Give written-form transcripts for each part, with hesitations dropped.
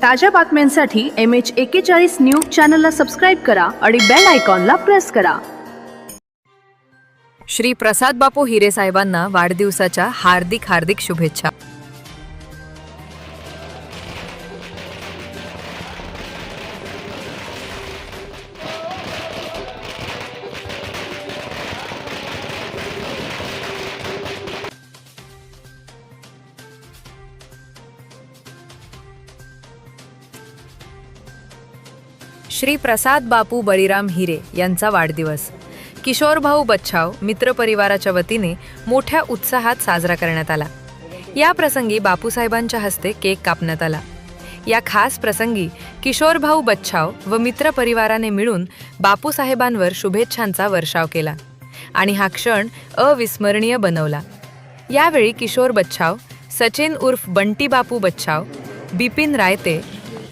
ताज्या बातम्यांसाठी MH41 news चॅनलला सबस्क्राईब करा आणि बेल आयकॉनला प्रेस करा। श्री प्रसाद बापू हिरे साहेबांना वाढदिवसाच्या हार्दिक शुभेच्छा। श्री प्रसाद बापू बळीराम हिरे यांचा वाढदिवस किशोर भाऊ बच्छाव मित्रपरिवाराच्या वतीने मोठ्या उत्साहात साजरा करण्यात आला। या प्रसंगी बापूसाहेबांच्या हस्ते केक कापण्यात आला। या खास प्रसंगी किशोर भाऊ बच्छाव व मित्रपरिवाराने मिळून बापूसाहेबांवर शुभेच्छांचा वर्षाव केला आणि हा क्षण अविस्मरणीय बनवला। यावेळी किशोर बच्छाव, सचिन उर्फ बंटी बापू बच्छाव, बिपिन रायते,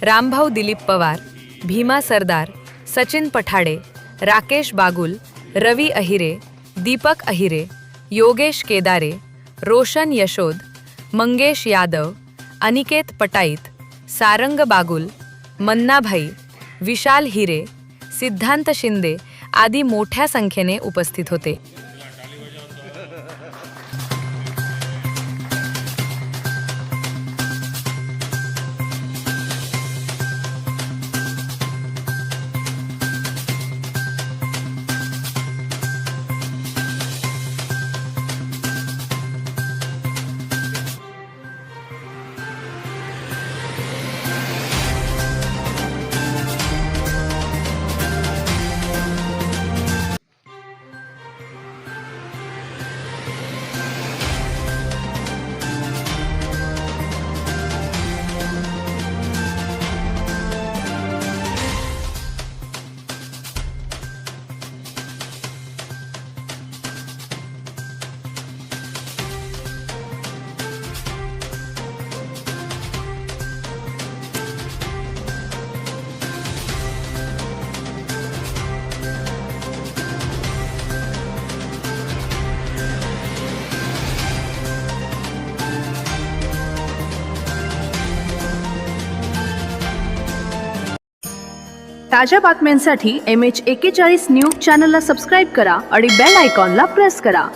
रामभाऊ दिलीप पवार, भीमा सरदार, सचिन पठाडे, राकेश बागुल, रवी अहिरे, दीपक अहिरे, योगेश केदारे, रोशन यशोद, मंगेश यादव, अनिकेत पटाईत, सारंग बागुल, मन्नाभाई, विशाल हिरे, सिद्धांत शिंदे आदी मोठ्या संख्येने उपस्थित होते। ताज्या बातम्यांसाठी MH41 न्यूज चॅनलला सबस्क्राईब करा आणि बेल आयकॉनला प्रेस करा।